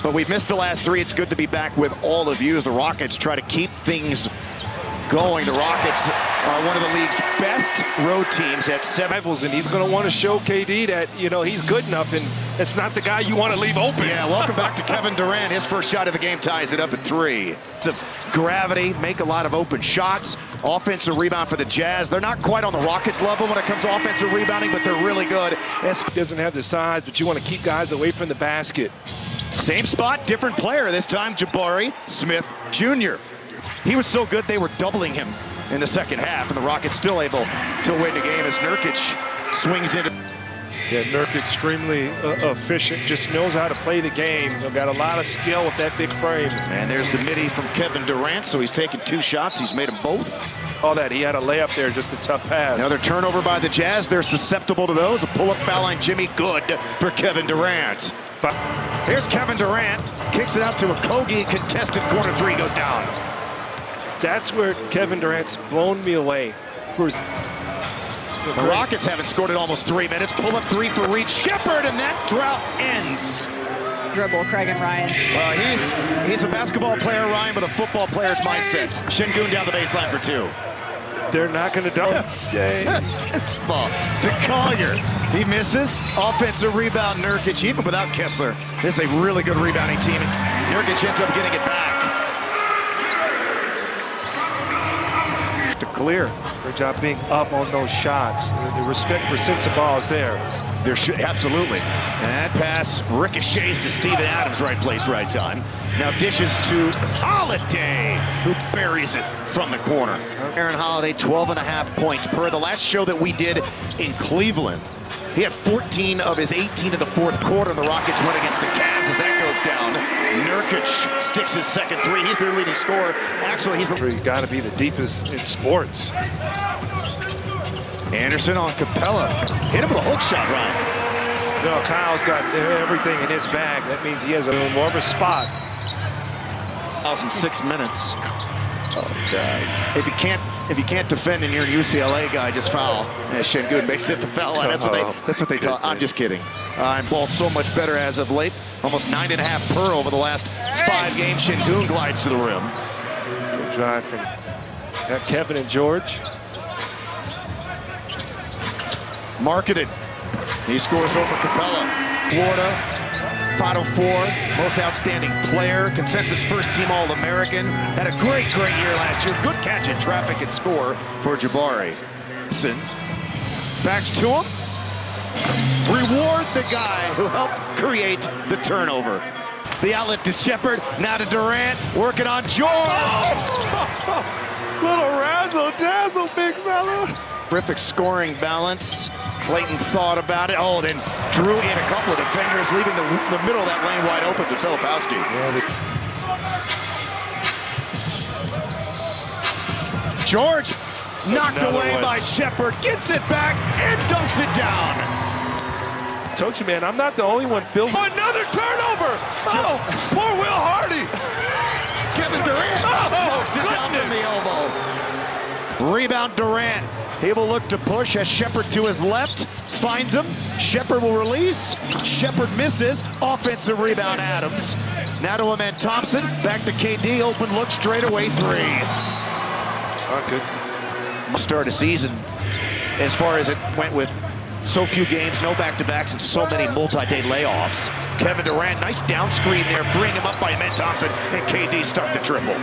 But we've missed the last three. It's good to be back with all of you as the Rockets try to keep things going. The Rockets are one of the league's best road teams at 7. And he's going to want to show KD that, you know, he's good enough, and it's not the guy you want to leave open. Yeah, welcome back to Kevin Durant. His first shot of the game ties it up at 3. It's a gravity, make a lot of open shots. Offensive rebound for the Jazz. They're not quite on the Rockets level when it comes to offensive rebounding, but they're really good. He doesn't have the size, but you want to keep guys away from the basket. Same spot, different player. This time, Jabari Smith Jr. He was so good they were doubling him in the second half, and the Rockets still able to win the game as Nurkic swings into. Yeah, Nurkic extremely efficient, just knows how to play the game. He's got a lot of skill with that big frame. And there's the midi from Kevin Durant, so he's taken 2 shots. He's made them both. All that, he had a layup there, just a tough pass. Another turnover by the Jazz. They're susceptible to those. A pull-up foul line, Jimmy, good for Kevin Durant. But here's Kevin Durant, kicks it out to Okogie, contested corner 3 goes down. That's where Kevin Durant's blown me away. The Rockets haven't scored in almost 3 minutes. Pull-up 3 for Reed Shepherd, and that drought ends. Dribble, Craig and Ryan. Well, he's a basketball player, Ryan, but a football player's mindset. Şengün down the baseline for 2. They're not going to dunk. Yes, it's ball to Collier. He misses. Offensive rebound, Nurkic, even without Kessler. This is a really good rebounding team. Nurkic ends up getting it back. To clear. Good job being up on those shots. The respect for Sensabaugh is there. Absolutely. And that pass ricochets to Steven Adams, right place, right time. Now dishes to Holiday, who buries it from the corner. Aaron Holiday, 12.5 points per the last show that we did in Cleveland. He had 14 of his 18 in the fourth quarter. The Rockets win against the Cavs as that goes down. Nurkic sticks his second 3. He's their leading scorer. Actually, he's He's got to be the deepest in sports. Anderson on Capella. Hit him with a hook shot, Ryan. No, Kyle's got everything in his bag. That means he has a little more of a spot. 6 minutes. Oh, God. If you can't defend and you're a UCLA guy, just foul. Yeah, Şengün makes it the foul line. That's what they taught. I'm just kidding. Ball's so much better as of late. Almost 9.5 per over the last 5 games. Şengün glides to the rim. Good drive from Kevin and George. Marketed. He scores over Capella. Florida. Final 4, most outstanding player, consensus first-team All-American. Had a great year last year. Good catch in traffic and score for Jabari. Backs to him. Reward the guy who helped create the turnover. The outlet to Shepherd, now to Durant, working on George. Oh! Little razzle-dazzle, big fella. Terrific scoring balance. Clayton thought about it. Oh, then drew in a couple of defenders, leaving the middle of that lane wide open to Filipowski. George knocked away by Shepherd, gets it back and dunks it down. Told you, man, I'm not the only one. Bill. Another turnover. Oh, poor Will Hardy. Kevin Durant knocks it down from the elbow. Rebound Durant. He will look to push as Shepherd to his left, finds him. Shepherd will release. Shepherd misses. Offensive rebound Adams. Now to Amen Thompson. Back to KD. Open look straight away 3. Oh, goodness. Start a season as far as it went with so few games, no back-to-backs, and so many multi-day layoffs. Kevin Durant, nice down screen there, freeing him up by Amen Thompson, and KD stuck the triple.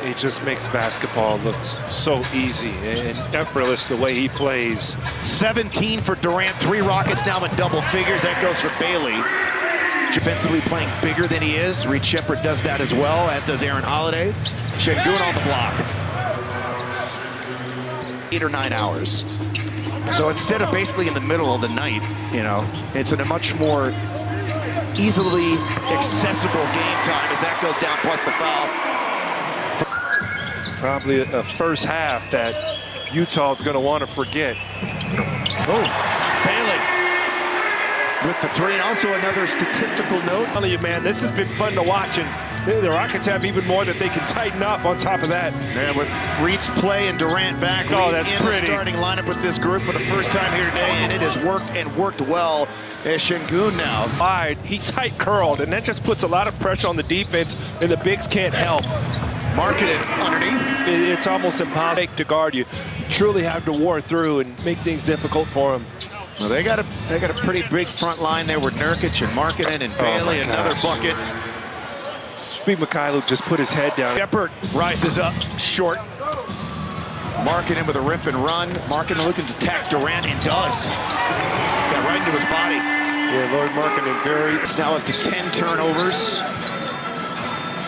It just makes basketball look so easy and effortless the way he plays. 17 for Durant, 3 Rockets now in double figures. That goes for Bailey. Defensively playing bigger than he is. Reed Shepherd does that as well, as does Aaron Holiday. Şengün on the block. 8 or 9 hours. So instead of basically in the middle of the night, you know, it's in a much more easily accessible game time as that goes down, plus the foul. Probably a first half that Utah's going to want to forget. Oh, Bailey with the 3, and also another statistical note. I'm telling you, man, this has been fun to watch, and The Rockets have even more that they can tighten up on top of that. And with Reed's play and Durant back that's in pretty. the starting lineup with this group for the first time here today, and it has worked and worked well as Şengün now. He tight curled, and that just puts a lot of pressure on the defense, and the bigs can't help. Marketed underneath. It's almost impossible to guard you. You truly have to war through and make things difficult for them. Well, they got a pretty big front line there with Nurkic and Markkanen and Bailey. Another bucket. Steve Mikhailuk just put his head down. Shepard rises up short. Markkanen with a rip and run. Markkanen looking to attack Durant and does. Got right into his body. Yeah, Lord Markkanen very. It's now up to 10 turnovers.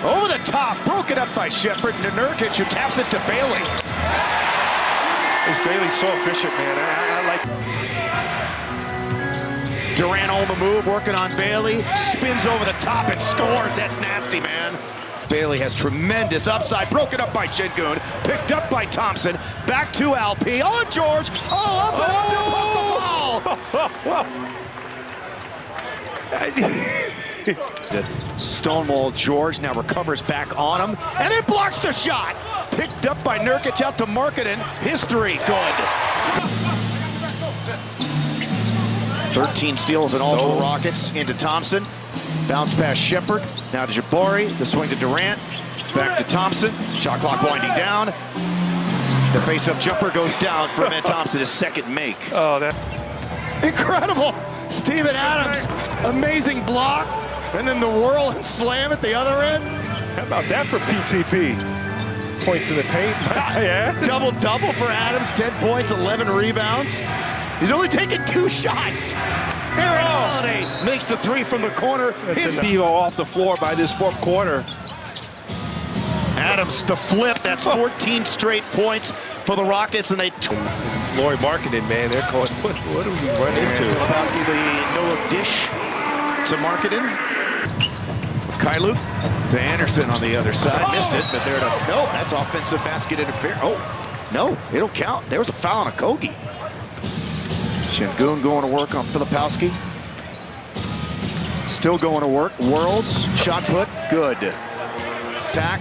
Over the top, broken up by Shepard. Nurkic who taps it to Bailey. This Bailey's so efficient, man. I like. Durant on the move, working on Bailey. Spins over the top and scores. That's nasty, man. Bailey has tremendous upside. Broken up by Şengün. Picked up by Thompson. Back to LP. Oh, George. Oh, up the Stonewall George now recovers back on him. And it blocks the shot. Picked up by Nurkic out to Markkanen. His three, good. 13 steals in all for the Rockets. Into Thompson. Bounce past Shepard. Now to Jabari. The swing to Durant. Back to Thompson. Shot clock winding down. The face-up jumper goes down for Ahmed Thompson, his second make. Oh, that. Incredible. Steven Adams. Amazing block. And then the whirl and slam at the other end. How about that for PTP? Points in the paint. Yeah. Double-double for Adams. 10 points, 11 rebounds. He's only taken 2 shots. Aaron Holiday makes the 3 from the corner. His Devo off the floor by this fourth quarter. Adams, the flip. That's 14 straight points for the Rockets, and they. Lauri Markkanen, man, they're going. What do we run into? Filipowski, the no-look dish to Markkanen. Mikhailuk to Anderson on the other side. Missed it, but there to. No, that's offensive basket interference. Oh, no, it'll count. There was a foul on Okogie. Şengün going to work on Filipowski. Still going to work. Whirls, shot put, good. Attack.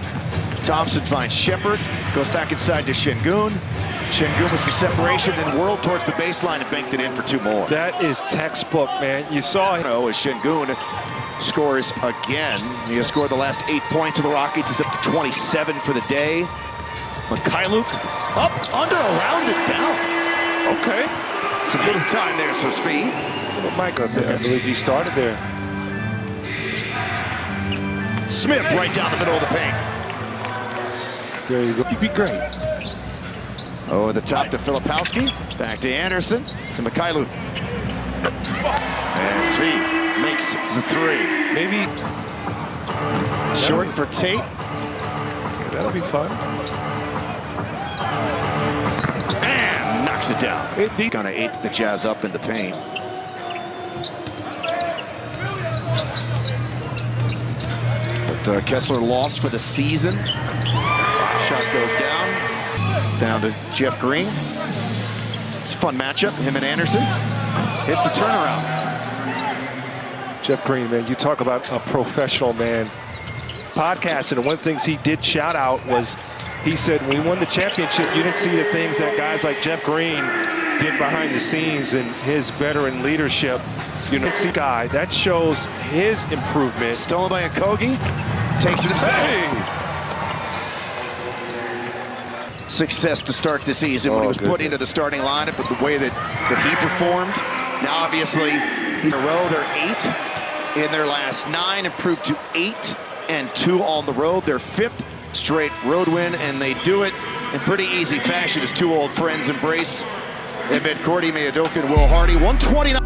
Thompson finds Shepard. Goes back inside to Şengün. Şengün with some separation, then whirled towards the baseline and banked it in for 2 more. That is textbook, man. You saw him. As Şengün scores again. He has scored the last 8 points of the Rockets. He's up to 27 for the day. Mikhailuk up, under, around, and down. Okay. It's a good time there, so speed. Little Mike up there. I believe he started there. Smith right down the middle of the paint. There you go. He'd be great. Over the top to Filipowski. Back to Anderson. To Mikhailuk. And Speed makes the 3. Maybe short for Tate. Yeah, that'll be fun. And knocks it down. Gonna eat the Jazz up in the paint. But Kessler lost for the season. Shot goes down. Down to Jeff Green. It's a fun matchup, him and Anderson. It's the turnaround. Jeff Green, man, you talk about a professional man. Podcast, and one of the things he did shout out was, he said, when we won the championship, you didn't see the things that guys like Jeff Green did behind the scenes and his veteran leadership. You know, see guy, that shows his improvement. Stolen by Okogie. Takes it himself. Hey! Success to start the season when he was put into the starting lineup, but the way that he performed. Now, obviously, he's in a row. They're 8th in their last 9, improved to 8-2 on the road. Their 5th straight road win, and they do it in pretty easy fashion as 2 old friends embrace. Ahmed Kordi, Mayadoka, and Will Hardy. 129.